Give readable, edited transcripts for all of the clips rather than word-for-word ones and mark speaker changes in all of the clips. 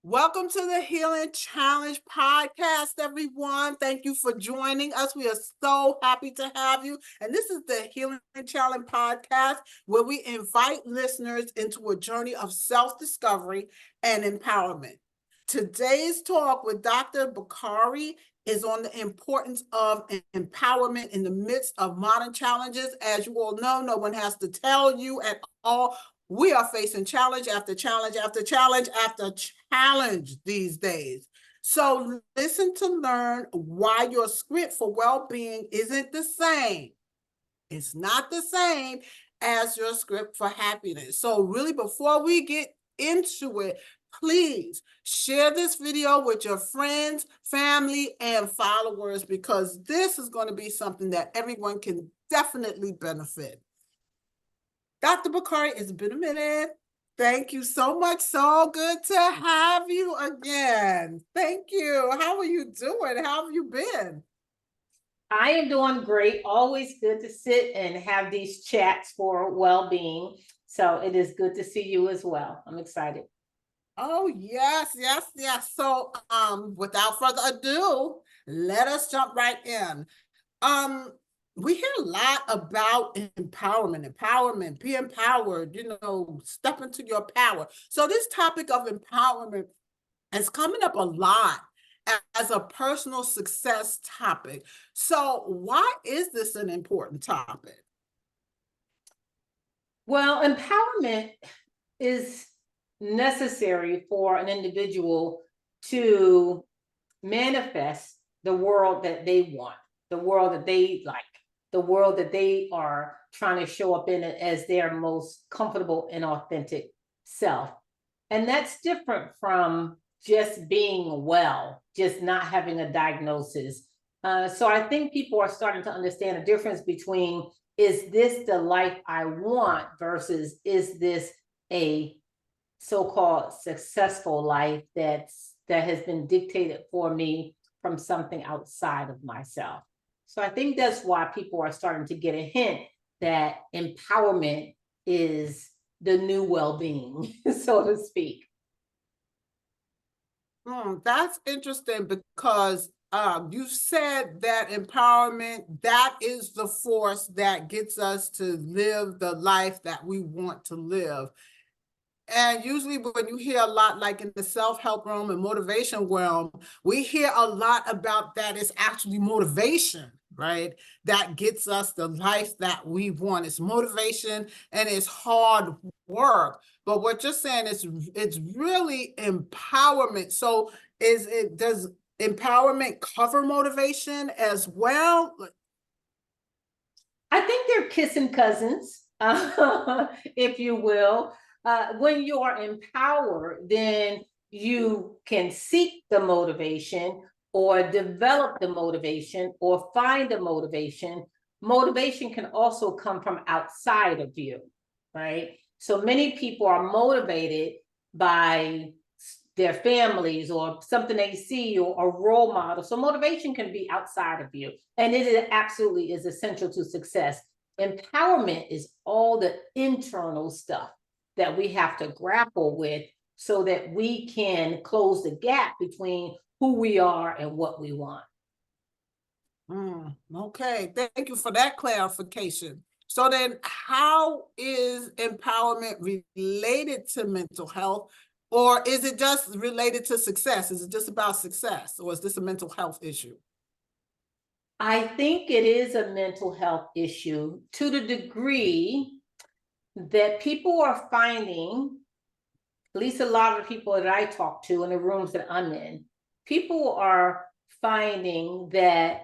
Speaker 1: Welcome to the Healing Challenge podcast, everyone. Thank you for joining us. We are so happy to have you. And this is the Healing Challenge podcast, where we invite listeners into a journey of self-discovery and empowerment. Today's talk with Dr. Bakari is on the importance of empowerment in the midst of modern challenges. As you all know, no one has to tell you at all. We are facing challenge after challenge after challenge after challenge these days. So listen to learn why your script for well-being isn't the same. It's not the same as your script for happiness. So really, before we get into it, please share this video with your friends, family, and followers, because this is going to be something that everyone can definitely benefit. Dr. Bakari, it's been a minute. Thank you so much. So good to have you again. Thank you. How are you doing? How have you been?
Speaker 2: I am doing great. Always good to sit and have these chats for well-being. So it is good to see you as well. I'm excited.
Speaker 1: Oh, yes. So, without further ado, let us jump right in. We hear a lot about empowerment, be empowered, step into your power. So this topic of empowerment is coming up a lot as a personal success topic. So why is this an important topic?
Speaker 2: Well, empowerment is necessary for an individual to manifest the world that they want, the world that they like, the world that they are trying to show up in as their most comfortable and authentic self. And that's different from just being well, just not having a diagnosis. So I think people are starting to understand the difference between, is this the life I want versus is this a so-called successful life that has been dictated for me from something outside of myself. So I think that's why people are starting to get a hint that empowerment is the new well-being, so to speak.
Speaker 1: That's interesting, because you said that empowerment, that is the force that gets us to live the life that we want to live. And usually when you hear a lot, like in the self-help realm and motivation realm, we hear a lot about that. It's actually motivation, right? That gets us the life that we want. It's motivation and it's hard work. But what you're saying is it's really empowerment. So does empowerment cover motivation as well?
Speaker 2: I think they're kissing cousins, if you will. When you are empowered, then you can seek the motivation or develop the motivation or find the motivation. Motivation can also come from outside of you, right? So many people are motivated by their families or something they see, or a role model. So motivation can be outside of you, and it absolutely is essential to success. Empowerment is all the internal stuff that we have to grapple with so that we can close the gap between who we are and what we want.
Speaker 1: Okay, thank you for that clarification. So then, how is empowerment related to mental health? Or is it just related to success? Is it just about success? Or is this a mental health issue?
Speaker 2: I think it is a mental health issue to the degree that people are finding, at least a lot of the people that I talk to in the rooms that I'm in, people are finding that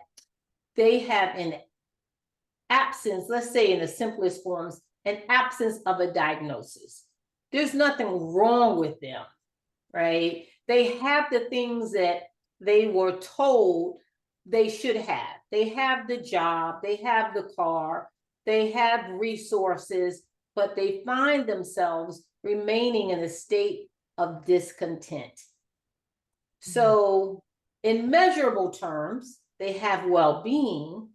Speaker 2: they have an absence, let's say in the simplest forms, an absence of a diagnosis. There's nothing wrong with them, right? They have the things that they were told they should have. They have the job, they have the car, they have resources, but they find themselves remaining in a state of discontent. So in measurable terms, they have well-being,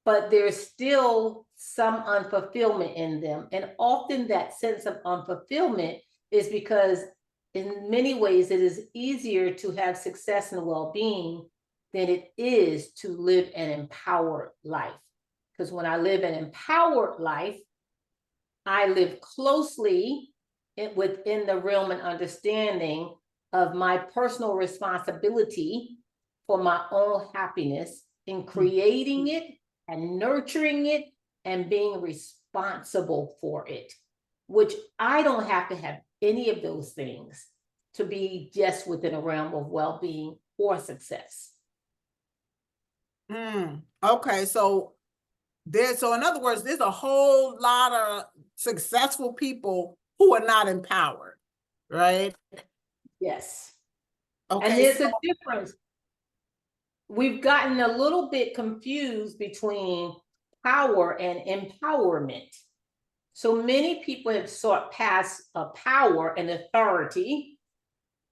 Speaker 2: but there's still some unfulfillment in them. And often that sense of unfulfillment is because in many ways, it is easier to have success and well-being than it is to live an empowered life. Because when I live an empowered life, I live closely within the realm and understanding of my personal responsibility for my own happiness in creating it and nurturing it and being responsible for it, which I don't have to have any of those things to be just within a realm of well-being or success.
Speaker 1: Okay, so in other words, there's a whole lot of successful people who are not empowered, right?
Speaker 2: Yes.
Speaker 1: Okay,
Speaker 2: And there's a difference. We've gotten a little bit confused between power and empowerment. So many people have sought past power and authority,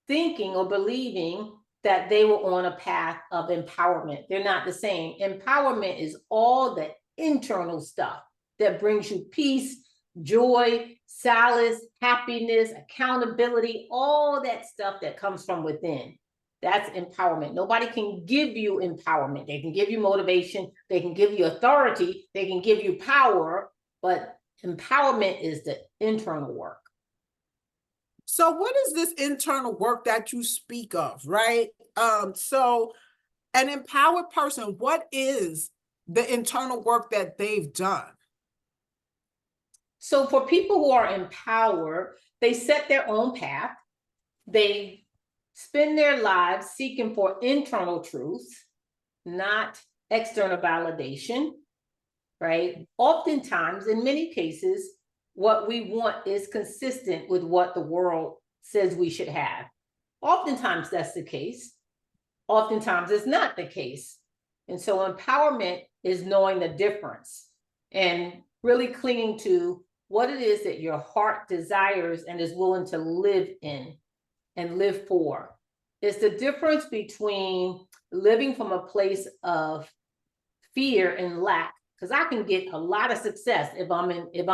Speaker 2: thinking or believing that they were on a path of empowerment. They're not the same. Empowerment is all the internal stuff that brings you peace, joy, solace, happiness, accountability, all that stuff that comes from within. That's empowerment. Nobody can give you empowerment. They can give you motivation, they can give you authority, they can give you power, but empowerment is the internal work.
Speaker 1: so what is this internal work that you speak of, right? So an empowered person, what is the internal work that they've done?
Speaker 2: So for people who are empowered, they set their own path. They spend their lives seeking for internal truth, not external validation, right? Oftentimes, in many cases, what we want is consistent with what the world says we should have. Oftentimes that's the case. Oftentimes it's not the case. And so empowerment is knowing the difference and really clinging to what it is that your heart desires and is willing to live in and live for. It's the difference between living from a place of fear and lack, because I can get a lot of success if I'm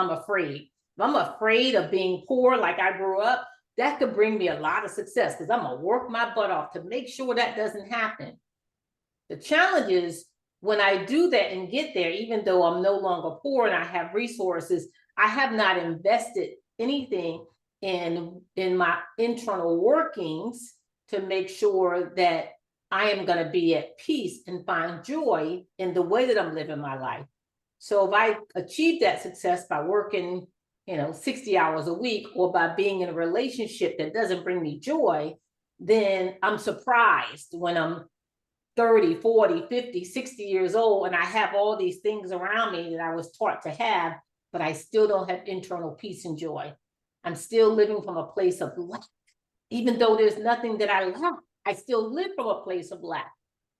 Speaker 2: afraid. If I'm afraid of being poor like I grew up, that could bring me a lot of success because I'm gonna work my butt off to make sure that doesn't happen. The challenge is when I do that and get there, even though I'm no longer poor and I have resources, I have not invested anything in my internal workings to make sure that I am going to be at peace and find joy in the way that I'm living my life. So if I achieve that success by working, 60 hours a week, or by being in a relationship that doesn't bring me joy, then I'm surprised when I'm 30, 40, 50, 60 years old, and I have all these things around me that I was taught to have, but I still don't have internal peace and joy. I'm still living from a place of lack. Even though there's nothing that I lack, I still live from a place of lack.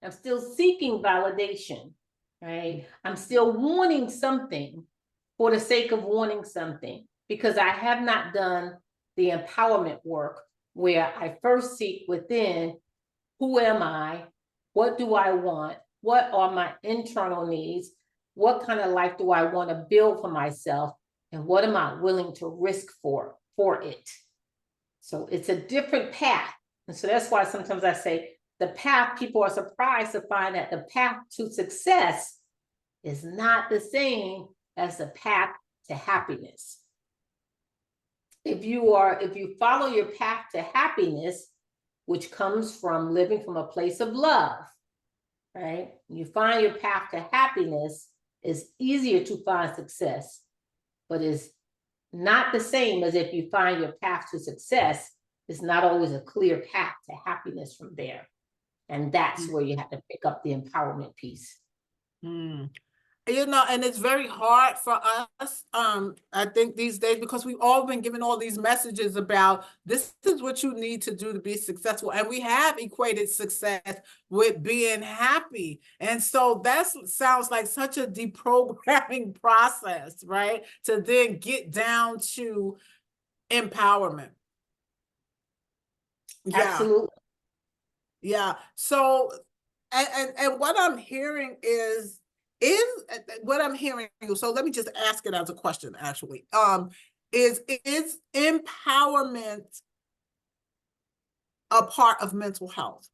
Speaker 2: I'm still seeking validation, right? I'm still wanting something for the sake of wanting something, because I have not done the empowerment work where I first seek within, who am I? What do I want? What are my internal needs? What kind of life do I want to build for myself? And what am I willing to risk for it? So it's a different path. And so that's why sometimes I say the path, people are surprised to find that the path to success is not the same as the path to happiness. If you follow your path to happiness, which comes from living from a place of love, right? You find your path to happiness, is easier to find success, but is not the same as if you find your path to success. It's not always a clear path to happiness from there. And that's where you have to pick up the empowerment piece.
Speaker 1: And it's very hard for us, I think these days, because we've all been given all these messages about this is what you need to do to be successful. And we have equated success with being happy. And so that sounds like such a deprogramming process, right? To then get down to empowerment. Yeah.
Speaker 2: Absolutely.
Speaker 1: Yeah. So, and what I'm hearing is what I'm hearing. So let me just ask it as a question, actually. Is empowerment a part of mental health?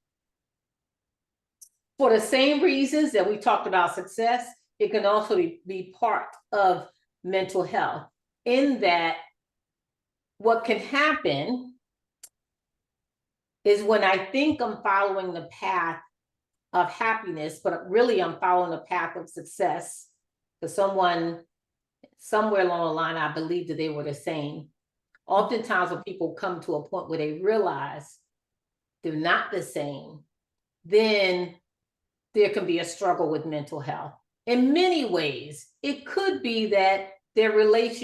Speaker 2: For the same reasons that we talked about success, it can also be part of mental health, in that what can happen is when I think I'm following the path of happiness, but really I'm following the path of success. Because someone somewhere along the line, I believe that they were the same. Oftentimes when people come to a point where they realize they're not the same, then there can be a struggle with mental health. In many ways, it could be that they realize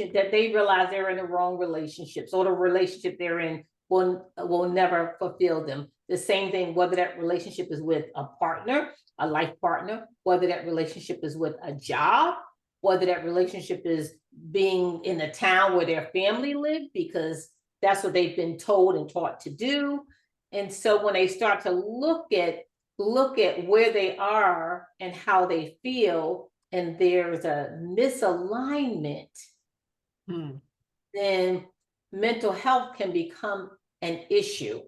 Speaker 2: they're in the wrong relationships, or the relationship they're in will never fulfill them. The same thing, whether that relationship is with a partner, a life partner, whether that relationship is with a job, whether that relationship is being in the town where their family lived, because that's what they've been told and taught to do. And so when they start to look at where they are and how they feel, and there's a misalignment, then mental health can become an issue,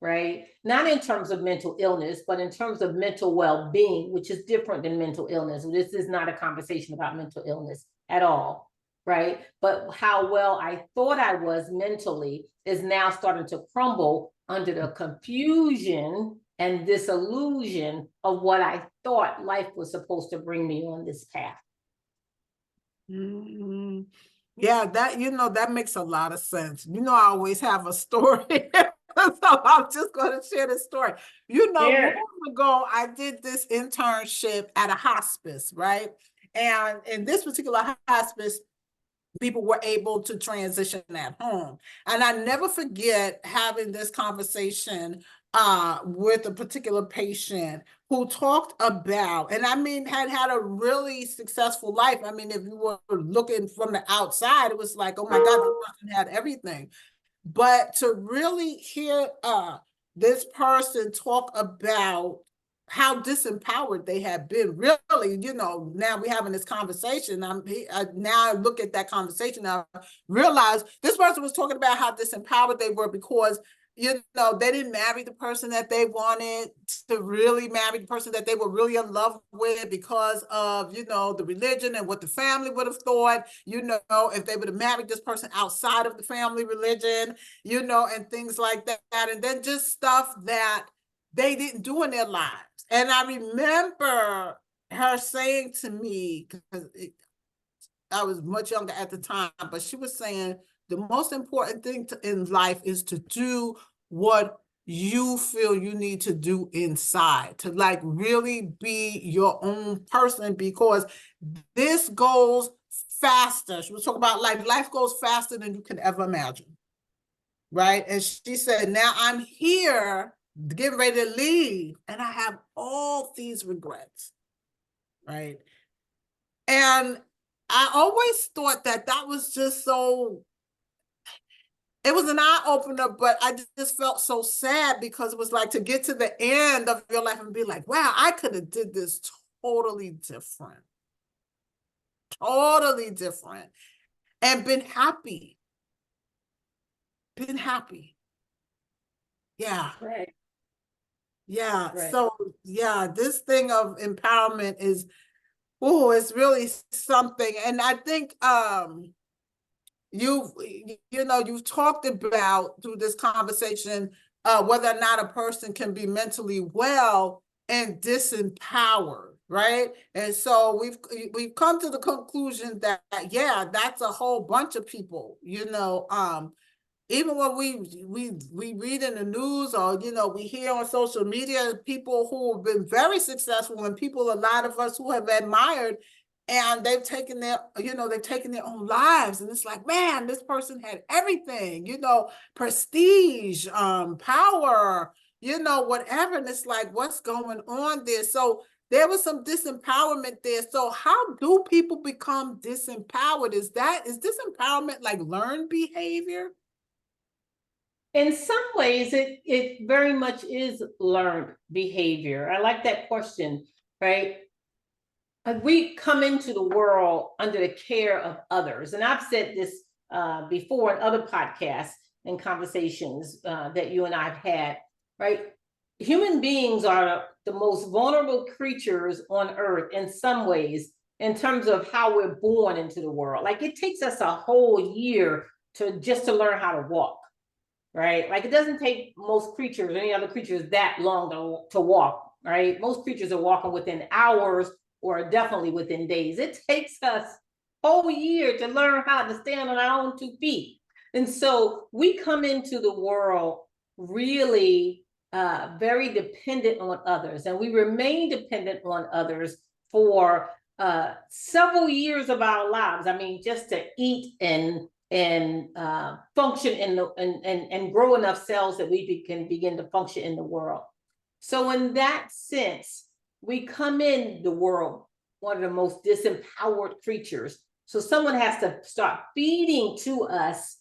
Speaker 2: right? Not in terms of mental illness, but in terms of mental well-being, which is different than mental illness. This is not a conversation about mental illness at all, right? But how well I thought I was mentally is now starting to crumble under the confusion and disillusion of what I thought life was supposed to bring me on this path.
Speaker 1: Mm-hmm. Yeah, that makes a lot of sense. I always have a story. So I'm just going to share this story. Long ago, I did this internship at a hospice, right? And in this particular hospice, people were able to transition at home. And I never forget having this conversation with a particular patient who talked about, and I mean, had a really successful life. I mean, if you were looking from the outside, it was like, oh my God, this person had everything. But to really hear this person talk about how disempowered they have been, really, now we're having this conversation. Now I look at that conversation, I realize this person was talking about how disempowered they were because they didn't marry the person that they wanted to really marry, the person that they were really in love with, because of, the religion and what the family would have thought, if they would have married this person outside of the family religion, and things like that. And then just stuff that they didn't do in their lives. And I remember her saying to me, because I was much younger at the time, but she was saying, the most important thing in life is to do what you feel you need to do inside, to like really be your own person, because this goes faster. She was talking about life goes faster than you can ever imagine, right? And she said, now I'm here getting ready to leave, and I have all these regrets, right? And I always thought that was just so, it was an eye-opener, but I just felt so sad, because it was like to get to the end of your life and be like, wow, I could have did this totally different, and been happy. Yeah.
Speaker 2: Right.
Speaker 1: Yeah.
Speaker 2: Right.
Speaker 1: So yeah, this thing of empowerment is, it's really something. And I think you've talked about through this conversation whether or not a person can be mentally well and disempowered, right? And so we've come to the conclusion that that's a whole bunch of people, even when we read in the news, or we hear on social media people who have been very successful, and people, a lot of us who have admired, and they've taken their own lives, and it's like, man, this person had everything, prestige, power, whatever, and it's like, what's going on there? So there was some disempowerment there. So how do people become disempowered? Is disempowerment like learned behavior?
Speaker 2: In some ways, it very much is learned behavior. I like that question, right? We come into the world under the care of others. And I've said this before in other podcasts and conversations that you and I have had. right? Human beings are the most vulnerable creatures on earth in some ways, in terms of how we're born into the world. Like it takes us a whole year to learn how to walk, right? Like it doesn't take most creatures, any other creatures, that long to walk, right? Most creatures are walking within hours or definitely within days. It takes us a whole year to learn how to stand on our own 2 feet. And so we come into the world really very dependent on others, and we remain dependent on others for several years of our lives. I mean, just to eat and function in the and grow enough cells that we can begin to function in the world. So in that sense, we come in the world one of the most disempowered creatures. So someone has to start feeding to us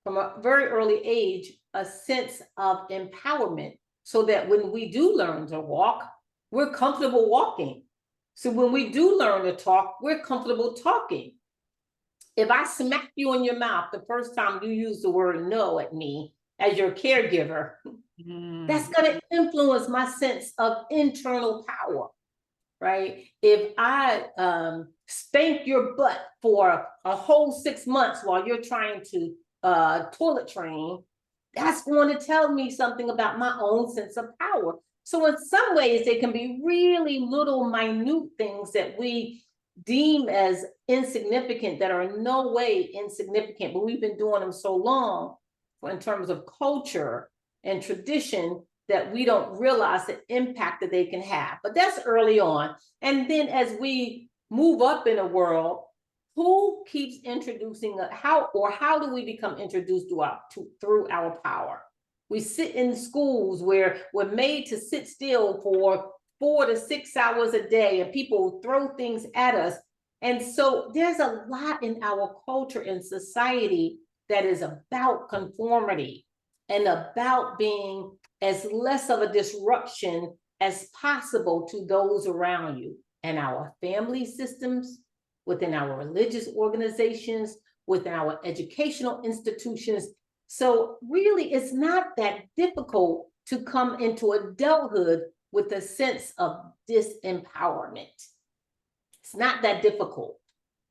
Speaker 2: from a very early age a sense of empowerment, so that when we do learn to walk, we're comfortable walking. So when we do learn to talk, we're comfortable talking. If I smack you in your mouth the first time you use the word no at me as your caregiver, that's going to influence my sense of internal power, right? If I spank your butt for a whole 6 months while you're trying to toilet train, that's going to tell me something about my own sense of power. So in some ways, they can be really little minute things that we deem as insignificant that are in no way insignificant, but we've been doing them so long in terms of culture and tradition that we don't realize the impact that they can have. But that's early on. And then as we move up in a world, who keeps introducing how do we become introduced through our power? We sit in schools where we're made to sit still for 4 to 6 hours a day, and people throw things at us. And so there's a lot in our culture and society that is about conformity and about being as less of a disruption as possible to those around you, and our family systems, within our religious organizations, within our educational institutions. So really, it's not that difficult to come into adulthood with a sense of disempowerment. It's not that difficult,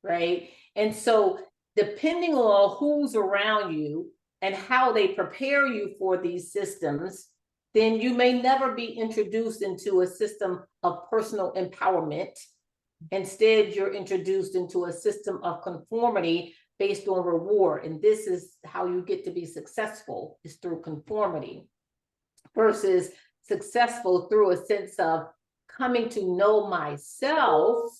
Speaker 2: right? And so depending on who's around you and how they prepare you for these systems, then you may never be introduced into a system of personal empowerment. Instead, you're introduced into a system of conformity based on reward. And this is how you get to be successful, is through conformity, versus successful through a sense of coming to know myself,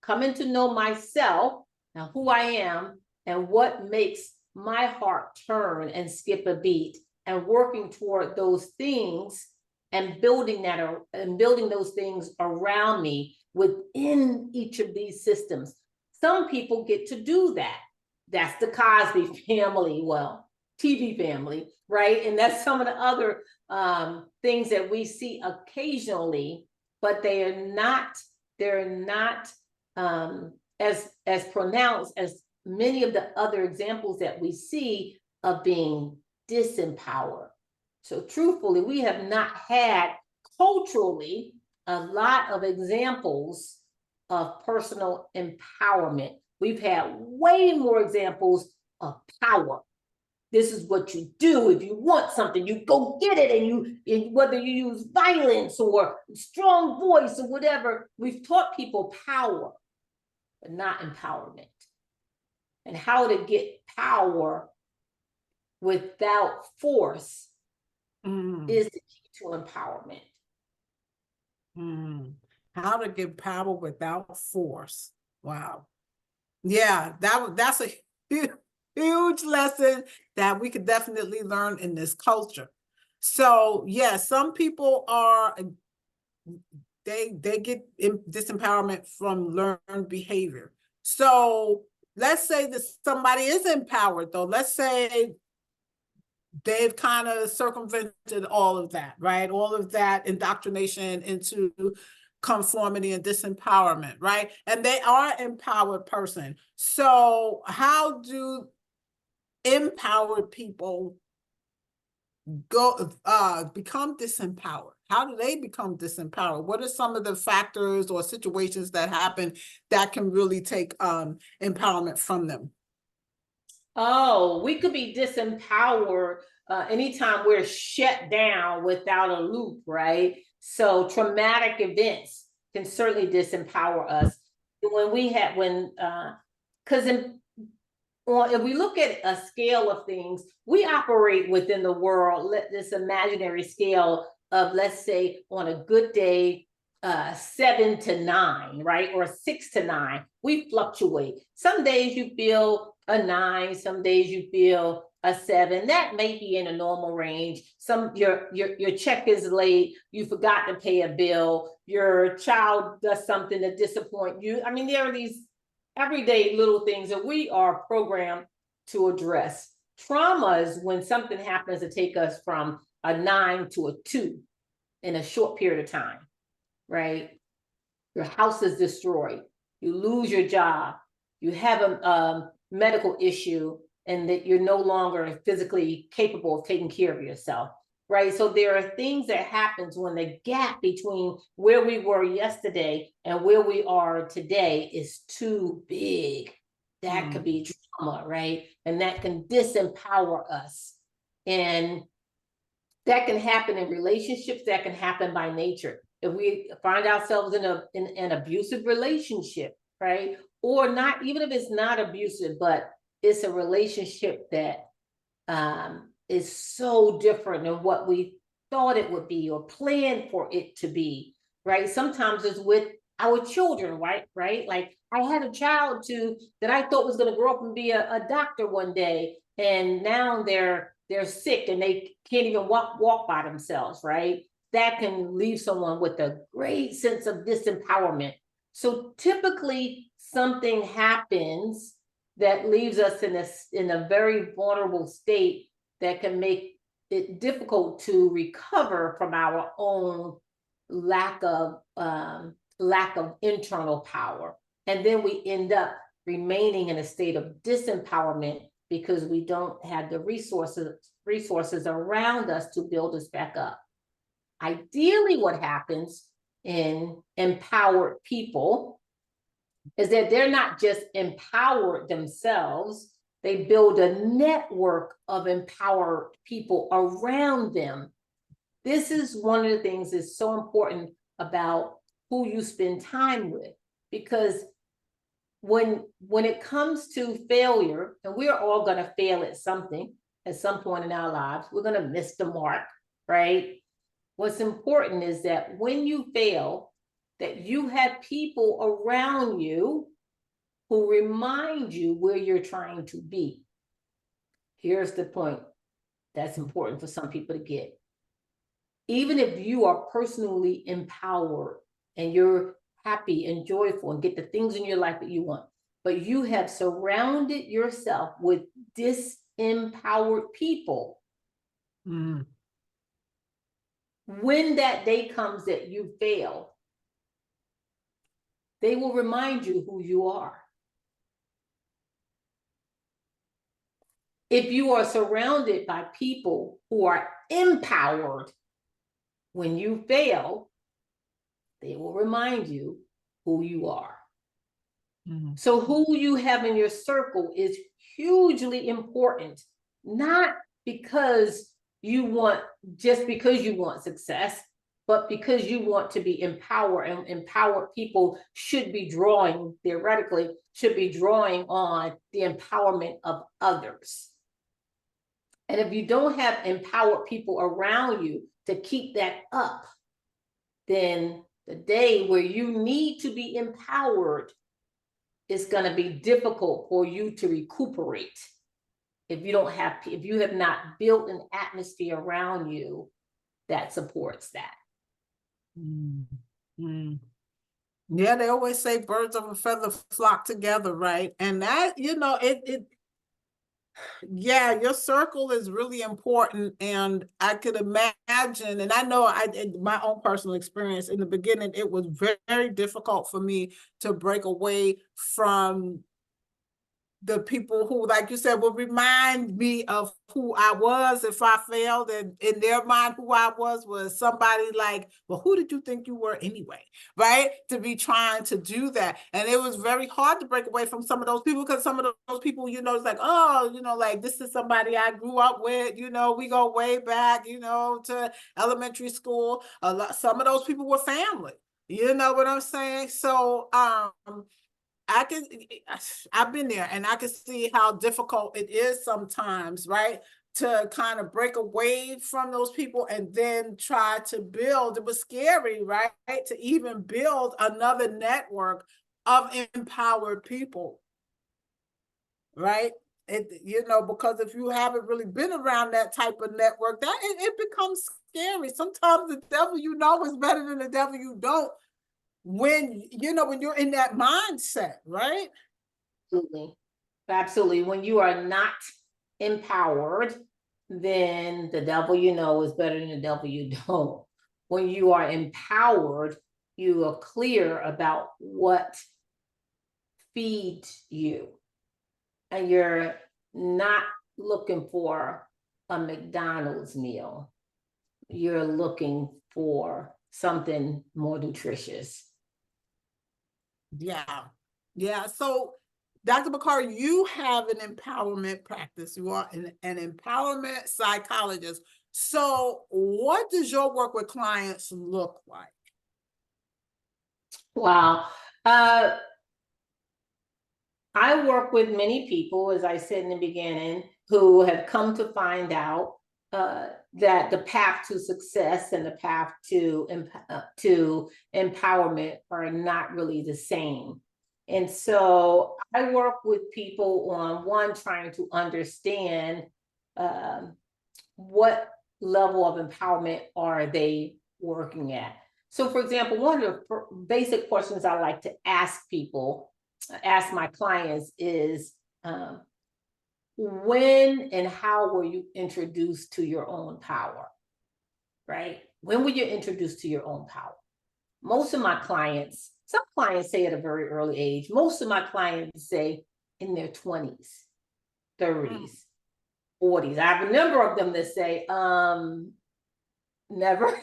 Speaker 2: now who I am and what makes my heart turn and skip a beat, and working toward those things and building those things around me within each of these systems. Some people get to do that. That's the Cosby family, well, TV family, right? And that's some of the other things that we see occasionally, but they're not as pronounced as many of the other examples that we see of being disempowered. So truthfully, we have not had culturally a lot of examples of personal empowerment. We've had way more examples of power. This is what you do. If you want something, you go get it, and whether you use violence or strong voice or whatever, we've taught people power, but not empowerment. And how to get power without force is the key to empowerment.
Speaker 1: How to get power without force. Wow. Yeah, that's a huge lesson that we could definitely learn in this culture. So yeah, some people they get disempowerment from learned behavior. So let's say that somebody is empowered though. Let's say they've kind of circumvented all of that, right? All of that indoctrination into conformity and disempowerment, right? And they are an empowered person. So how do empowered people become disempowered? How do they become disempowered? What are some of the factors or situations that happen that can really take empowerment from them?
Speaker 2: Oh, we could be disempowered anytime we're shut down without a loop, right? So traumatic events can certainly disempower us. When we have, because if we look at a scale of things, we operate within the world, this imaginary scale of, let's say, on a good day, 7 to 9, right? Or 6 to 9. We fluctuate. Some days you feel a 9, some days you feel a 7. That may be in a normal range. Your check is late, you forgot to pay a bill, your child does something to disappoint you. I mean, there are these everyday little things that we are programmed to address. Trauma is when something happens to take us from a 9 to a 2 in a short period of time, right? Your house is destroyed, you lose your job, you have a medical issue, and that you're no longer physically capable of taking care of yourself, right? So there are things that happens when the gap between where we were yesterday and where we are today is too big. That could be trauma, right? And that can disempower us. And that can happen in relationships, that can happen by nature. If we find ourselves in an abusive relationship, right? Or not, even if it's not abusive, but it's a relationship that is so different than what we thought it would be or planned for it to be, right? Sometimes it's with our children, right? Like I had a child that I thought was going to grow up and be a doctor one day, and now they're sick and they can't even walk by themselves, right? That can leave someone with a great sense of disempowerment. So typically something happens that leaves us in a very vulnerable state that can make it difficult to recover from our own lack of internal power. And then we end up remaining in a state of disempowerment because we don't have the resources around us to build us back up. Ideally, what happens in empowered people is that they're not just empowered themselves, they build a network of empowered people around them. This is one of the things that's so important about who you spend time with, because when it comes to failure, and we're all going to fail at something at some point in our lives, we're going to miss the mark, right? What's important is that when you fail, that you have people around you who remind you where you're trying to be. Here's the point that's important for some people to get. Even if you are personally empowered and you're happy and joyful and get the things in your life that you want, but you have surrounded yourself with disempowered people, when that day comes that you fail, they will remind you who you are. If you are surrounded by people who are empowered, when you fail, they will remind you who you are. So who you have in your circle is hugely important, not because just because you want success, but because you want to be empowered, and empowered people theoretically should be drawing on the empowerment of others. And if you don't have empowered people around you to keep that up, then the day where you need to be empowered, it's going to be difficult for you to recuperate if you have not built an atmosphere around you that supports that.
Speaker 1: Yeah, they always say birds of a feather flock together, right? And that, yeah, your circle is really important. And I could imagine, and I know in my own personal experience in the beginning, it was very, very difficult for me to break away from the people who, like you said, will remind me of who I was if I failed. And in their mind, who I was somebody like, well, who did you think you were anyway? Right? To be trying to do that. And it was very hard to break away from some of those people, because some of those people, it's like, oh, like this is somebody I grew up with, we go way back, to elementary school. Some of those people were family. You know what I'm saying? So, I've been there, and I can see how difficult it is sometimes, right? To kind of break away from those people and then try to build. It was scary, right? To even build another network of empowered people, right? Because if you haven't really been around that type of network, it becomes scary. Sometimes the devil is better than the devil you don't, when you're in that mindset, right?
Speaker 2: Absolutely. When you are not empowered, then the devil is better than the devil you don't. When you are empowered, you are clear about what feeds you, and you're not looking for a McDonald's meal. You're looking for something more nutritious.
Speaker 1: Yeah. So, Dr. Bakari, you have an empowerment practice. You are an empowerment psychologist. So what does your work with clients look like?
Speaker 2: Wow. I work with many people, as I said in the beginning, who have come to find out that the path to success and the path to empowerment are not really the same. And so I work with people on trying to understand what level of empowerment are they working at. So, for example, one of the basic questions I like to ask my clients is, when and how were you introduced to your own power, right? When were you introduced to your own power? Most of my clients, some clients say at a very early age. Most of my clients say in their 20s, 30s, 40s. I have a number of them that say, never,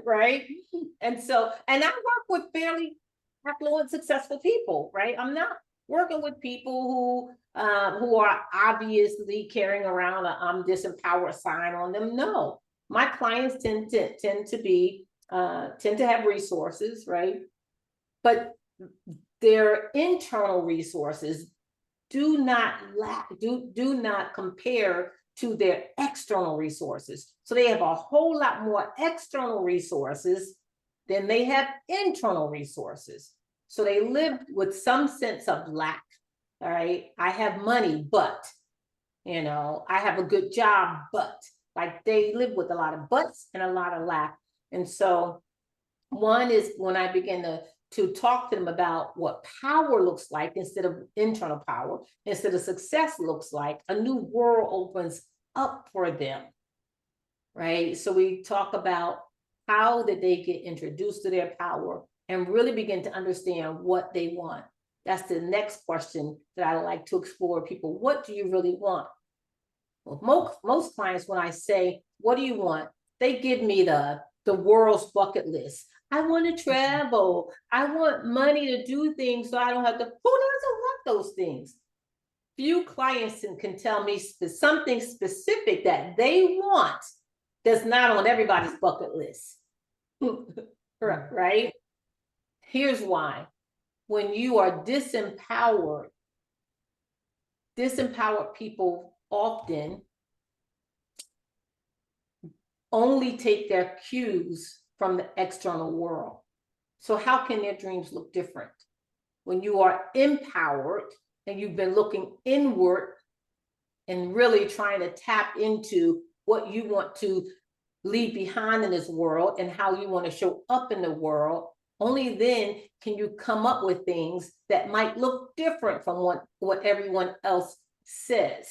Speaker 2: right? And I work with fairly affluent, successful people, right? I'm not working with people who are obviously carrying around a I'm disempowered sign on them. No, my clients tend to have resources, right? But their internal resources do not compare to their external resources. So they have a whole lot more external resources than they have internal resources. So they live with some sense of lack. All right. I have money, but, I have a good job, but, like, they live with a lot of buts and a lot of lack. And so one is when I begin to talk to them about what power looks like instead of internal power, instead of success looks like, a new world opens up for them, right? So we talk about how did they get introduced to their power and really begin to understand what they want. That's the next question that I like to explore people. What do you really want? Well, most clients, when I say, what do you want? They give me the world's bucket list. I want to travel. I want money to do things so I don't have to. Who doesn't want those things? Few clients can tell me something specific that they want that's not on everybody's bucket list. Right? Here's why. When you are disempowered people often only take their cues from the external world. So how can their dreams look different? When you are empowered and you've been looking inward and really trying to tap into what you want to leave behind in this world and how you want to show up in the world, only then can you come up with things that might look different from what everyone else says.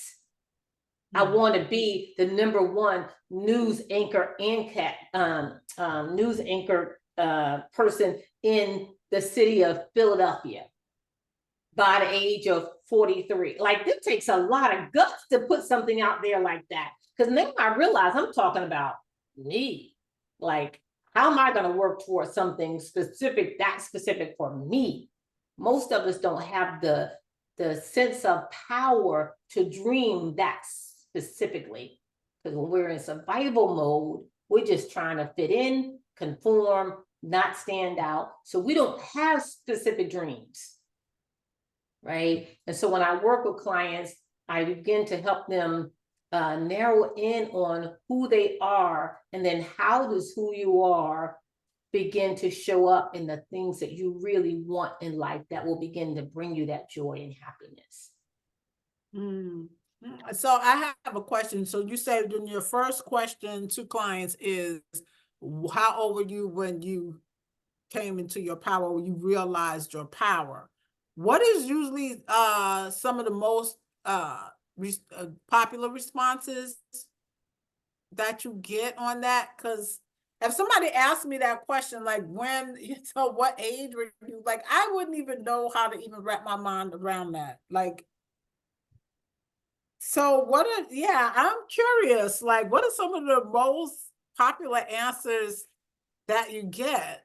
Speaker 2: I want to be the #1 news anchor person in the city of Philadelphia. by the age of 43. Like, it takes a lot of guts to put something out there like that. Because now I realize I'm talking about me. Like, how am I going to work towards something specific, that specific for me? Most of us don't have the sense of power to dream that specifically. Because when we're in survival mode, we're just trying to fit in, conform, not stand out. So we don't have specific dreams, right? And so when I work with clients, I begin to help them narrow in on who they are, and then how does who you are begin to show up in the things that you really want in life that will begin to bring you that joy and happiness.
Speaker 1: Mm. So I have a question. So you said in your first question to clients is, how old were you when you came into your power, when you realized your power? What is usually some of the most popular responses that you get on that? Because if somebody asked me that question, like when, what age were you, like, I wouldn't even know how to even wrap my mind around that. Like, so I'm curious, like, what are some of the most popular answers that you get?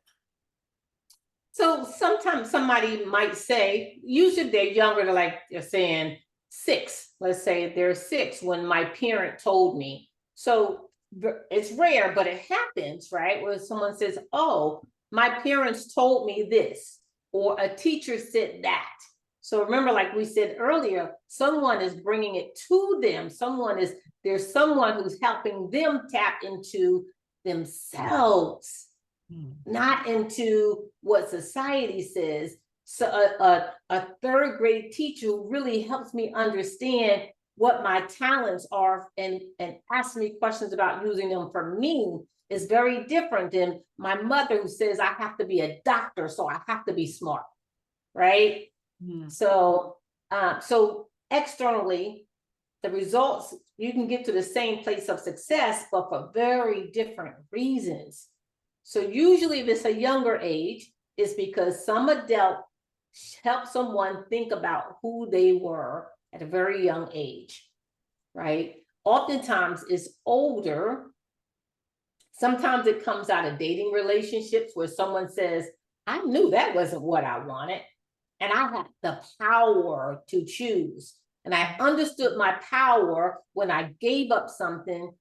Speaker 2: So sometimes somebody might say, usually they're younger, they're saying 6. Let's say they're 6 when my parent told me. So it's rare, but it happens, right? Where someone says, oh, my parents told me this, or a teacher said that. So remember, like we said earlier, someone is bringing it to them. There's someone who's helping them tap into themselves, not into what society says. So a third grade teacher who really helps me understand what my talents are and ask me questions about using them for me is very different than my mother who says I have to be a doctor, so I have to be smart, right? So externally, the results, you can get to the same place of success, but for very different reasons. So usually if it's a younger age, it's because some adult helped someone think about who they were at a very young age, right? Oftentimes it's older. Sometimes it comes out of dating relationships where someone says, I knew that wasn't what I wanted, and I had the power to choose. And I understood my power when I gave up something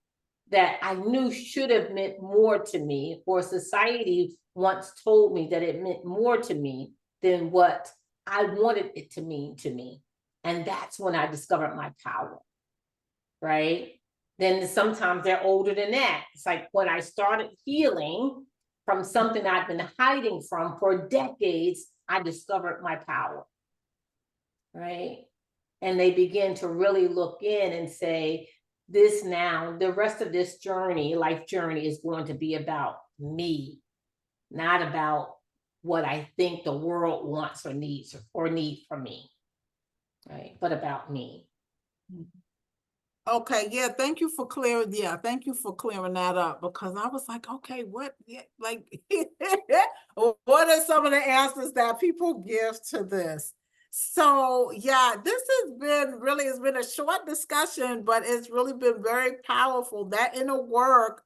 Speaker 2: that I knew should have meant more to me, or society once told me that it meant more to me than what I wanted it to mean to me. And that's when I discovered my power, right? Then sometimes they're older than that. It's like when I started healing from something I've been hiding from for decades, I discovered my power, right? And they begin to really look in and say, this now, the rest of this journey, life journey, is going to be about me, not about what I think the world wants or needs or need from me, right? But about me.
Speaker 1: Okay, yeah, thank you for clearing, thank you for clearing that up, because I was like, okay, what, like, what are some of the answers that people give to this? So, yeah, this it's been a short discussion, but it's really been very powerful. That inner work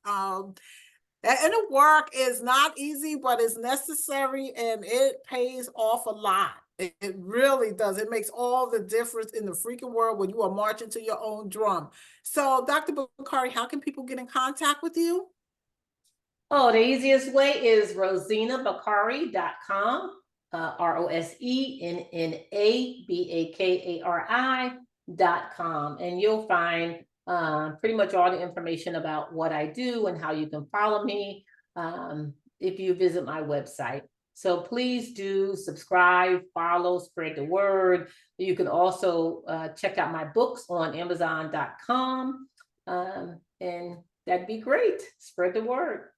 Speaker 1: is not easy, but it's necessary, and it pays off a lot. It really does. It makes all the difference in the freaking world when you are marching to your own drum. So, Dr. Bakari, how can people get in contact with you?
Speaker 2: Oh, the easiest way is rosenabakari.com, ROSENNABAKARI.com. And you'll find pretty much all the information about what I do and how you can follow me if you visit my website. So please do subscribe, follow, spread the word. You can also check out my books on Amazon.com. And that'd be great. Spread the word.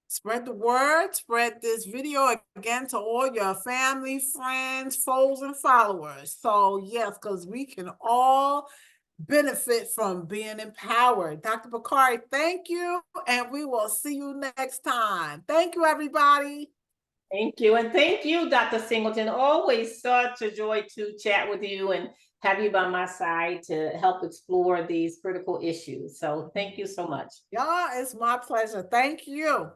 Speaker 1: Spread the word, spread this video again to all your family, friends, foes, and followers. So yes, because we can all benefit from being empowered. Dr. Bakari, thank you, and we will see you next time. Thank you, everybody.
Speaker 2: Thank you. And thank you, Dr. Singleton. Always such a joy to chat with you and have you by my side to help explore these critical issues. So thank you so much.
Speaker 1: Yeah, it's my pleasure. Thank you.